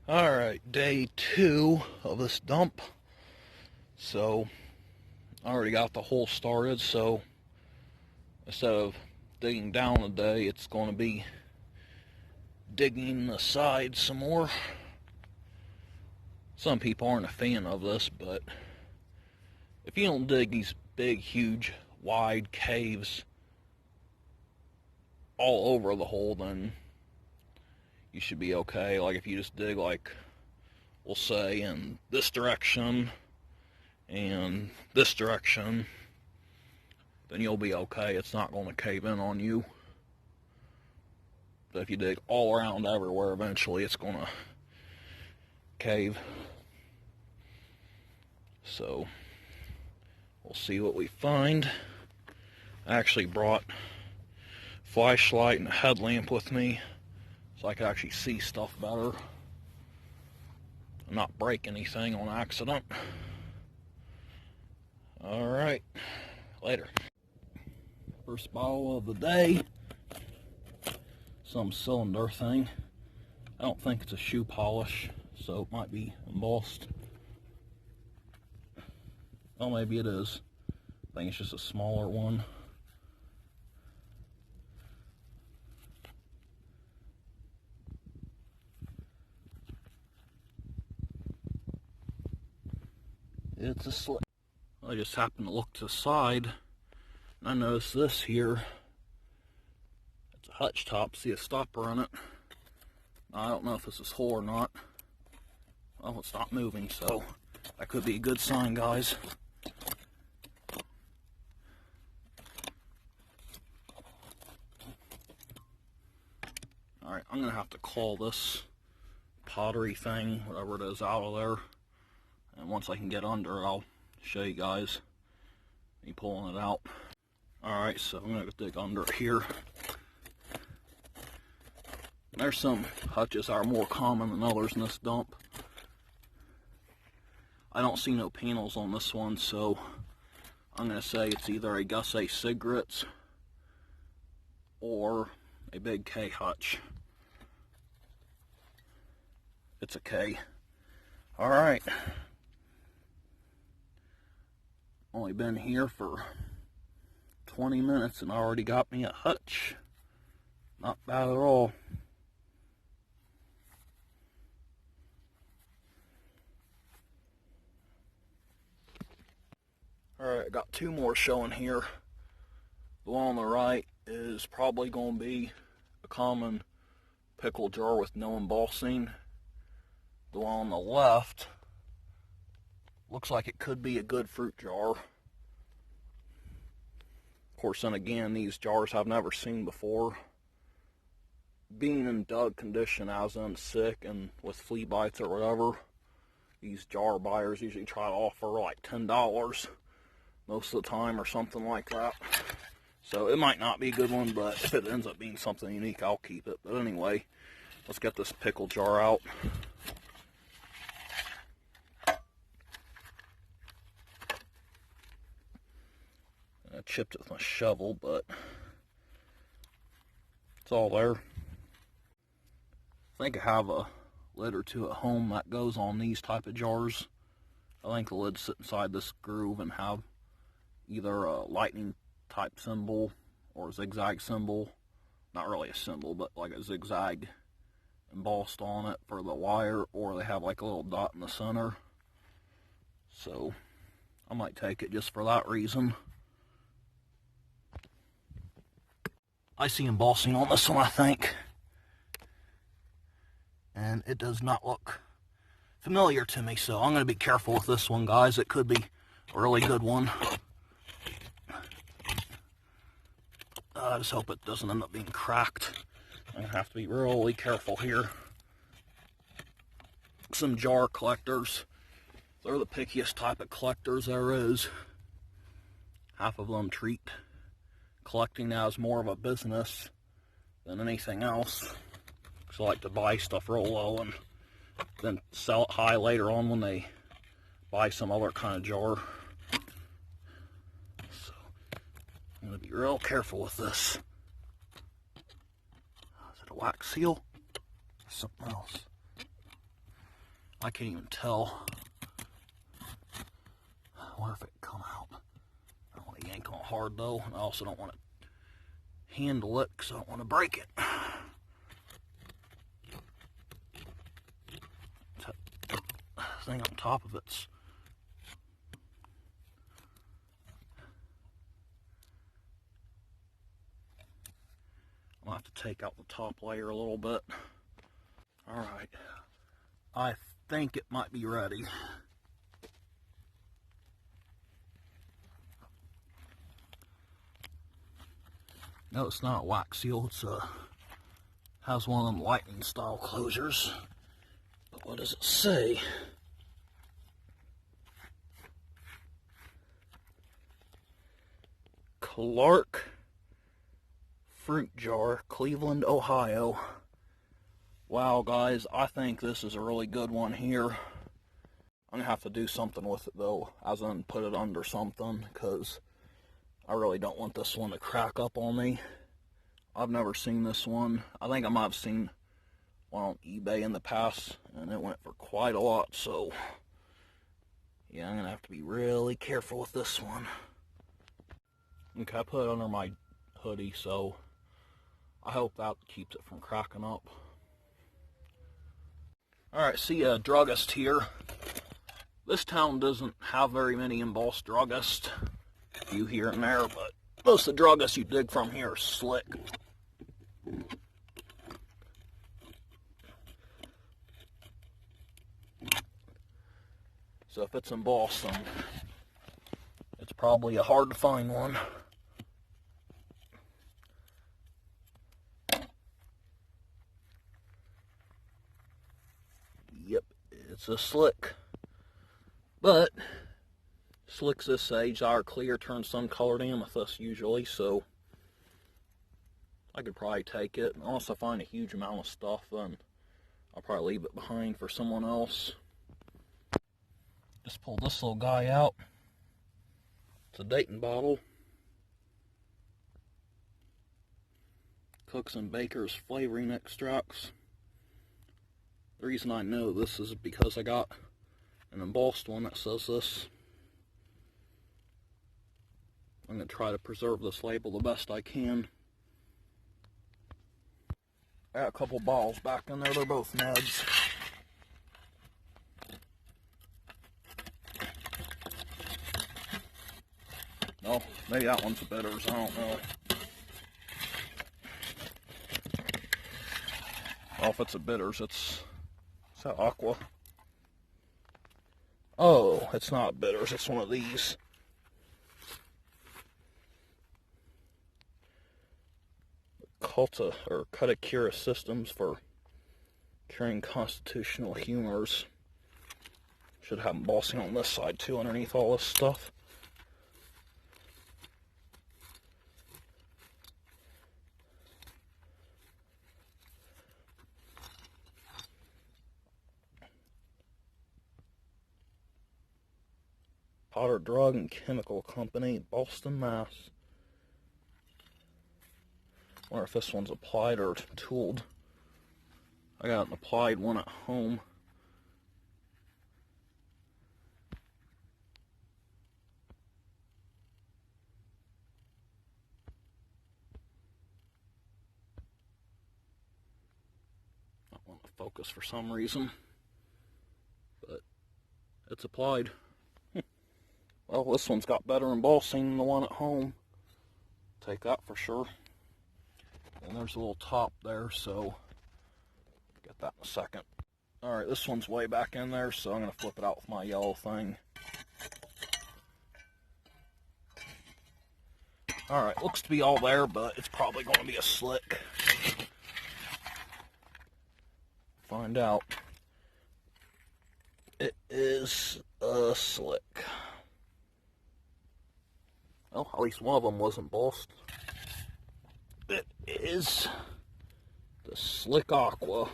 Alright, day 2 of this dump. So, I already got the hole started, so instead of digging down today, it's going to be digging the side some more. Some people aren't a fan of this, but if you don't dig these big, huge, wide caves all over the hole, then you should be okay. Like if you just dig, like, we'll say in this direction and this direction, then you'll be okay. It's not going to cave in on you. But if you dig all around everywhere, eventually it's going to cave. So we'll see what we find. I actually brought a flashlight and a headlamp with me so I could actually see stuff better and not break anything on accident. Alright, later. First bottle of the day. Some cylinder thing. I don't think it's a shoe polish, so it might be embossed. Oh, maybe it is. I think it's just a smaller one. It's a slip. I just happened to look to the side, and I noticed this here. It's a hutch top. See a stopper on it. I don't know if this is whole or not. Well, it's not moving, so that could be a good sign, guys. Alright, I'm going to have to call this pottery thing, whatever it is, out of there. And once I can get under it, I'll show you guys me pulling it out. Alright, so I'm going to dig under here. There's some hutches that are more common than others in this dump. I don't see no panels on this one, so I'm going to say it's either a Gus A cigarettes or a big K hutch. It's a K. Alright. Only been here for 20 minutes and already got me a hutch. Not bad at all. Alright, I got two more showing here. The one on the right is probably going to be a common pickle jar with no embossing. The one on the left looks like it could be a good fruit jar. Of course, then again, these jars I've never seen before. Being in dug condition, as in sick and with flea bites or whatever, these jar buyers usually try to offer like $10 most of the time or something like that. So it might not be a good one, but if it ends up being something unique, I'll keep it. But anyway, let's get this pickle jar out. I chipped it with my shovel, but it's all there. I think I have a lid or two at home that goes on these type of jars. I think the lids sit inside this groove and have either a lightning type symbol or a zigzag symbol. Not really a symbol, but like a zigzag embossed on it for the wire, or they have like a little dot in the center. So I might take it just for that reason. I see embossing on this one, I think. And it does not look familiar to me, so I'm going to be careful with this one, guys. It could be a really good one. I just hope it doesn't end up being cracked. I'm going to have to be really careful here. Some jar collectors. They're the pickiest type of collectors there is. Half of them treat collecting as more of a business than anything else. So I like to buy stuff real low and then sell it high later on when they buy some other kind of jar. So I'm going to be real careful with this. Is it a wax seal? Or something else? I can't even tell. I wonder if it can come out. I don't want to yank on it hard though, and I also don't want to handle it because I don't want to break it. The thing on top of it's I'll have to take out the top layer a little bit. Alright, I think it might be ready. No, it's not a wax seal, it's has one of them lightning style closures. But what does it say? Clark Fruit Jar, Cleveland, Ohio. Wow, guys, I think this is a really good one here. I'm gonna have to do something with it though, as in put it under something, because I really don't want this one to crack up on me. I've never seen this one. I think I might have seen one on eBay in the past, and it went for quite a lot, so yeah, I'm gonna have to be really careful with this one. Okay, I put it under my hoodie, so I hope that keeps it from cracking up. Alright, see a druggist here. This town doesn't have very many embossed druggists. A few here and there, but most of the druggists you dig from here are slick. So if it's embossed, then it's probably a hard to find one. Yep, it's a slick. But slicks this age are clear, turn some colored amethyst usually, so I could probably take it. Unless I find a huge amount of stuff, then I'll probably leave it behind for someone else. Just pull this little guy out. It's a Dayton bottle. Cooks and Bakers flavoring extracts. The reason I know this is because I got an embossed one that says this. I'm going to try to preserve this label the best I can. I got a couple bottles back in there. They're both Neds. Oh, maybe that one's a bitters. I don't know. Oh, if it's a bitters, it's that aqua. Oh, it's not bitters. It's one of these. Katakura systems for curing constitutional humors. Should have embossing on this side too, underneath all this stuff. Potter Drug and Chemical Company, Boston, Mass. I wonder if this one's applied or tooled. I got an applied one at home. I don't want to focus for some reason, but it's applied. Well, this one's got better embossing than the one at home. Take that for sure. And there's a little top there, so get that in a second. Alright, this one's way back in there, so I'm going to flip it out with my yellow thing. Alright, looks to be all there, but it's probably going to be a slick. Find out. It is a slick. Well, at least one of them was embossed. It is the Slick Aqua.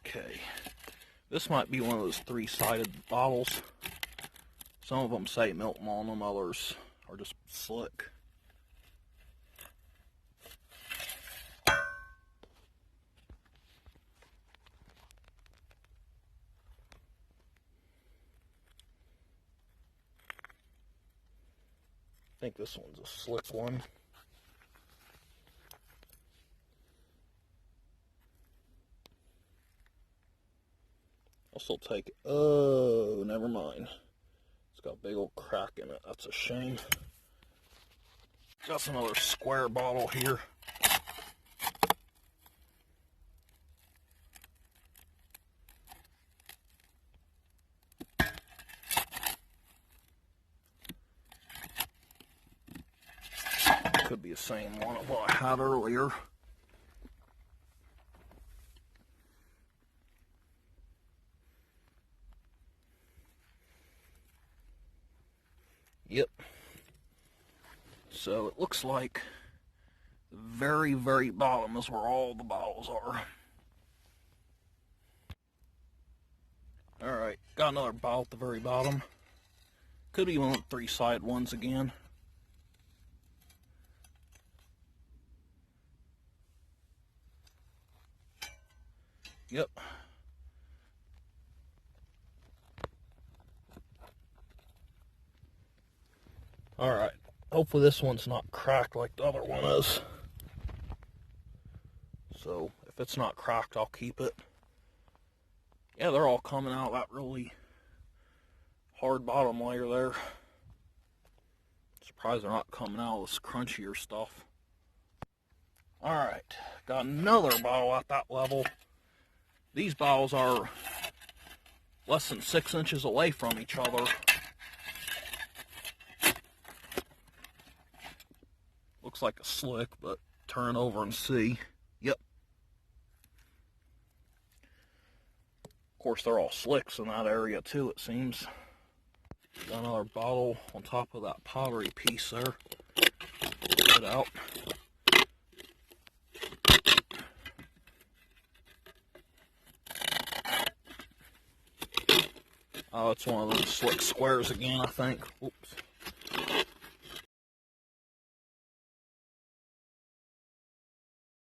Okay, this might be one of those three-sided bottles. Some of them say Milton on them, others are just slick. think this one's a slick one. I'll still take it. Oh, never mind. It's got a big old crack in it. That's a shame. Got another square bottle here. Could be the same one of what I had earlier. Yep. So it looks like the very, very bottom is where all the bottles are. Alright, got another bottle at the very bottom. Could be one of the 3-sided ones again. Yep. Alright, hopefully this one's not cracked like the other one is. So, if it's not cracked, I'll keep it. Yeah, they're all coming out that really hard bottom layer there. Surprised they're not coming out with this crunchier stuff. Alright, got another bottle at that level. These bottles are less than 6 inches away from each other. Looks like a slick, but turn over and see. Yep. Of course, they're all slicks in that area too, it seems. Got another bottle on top of that pottery piece there. Get it out. Oh, it's one of those slick squares again, I think. Oops.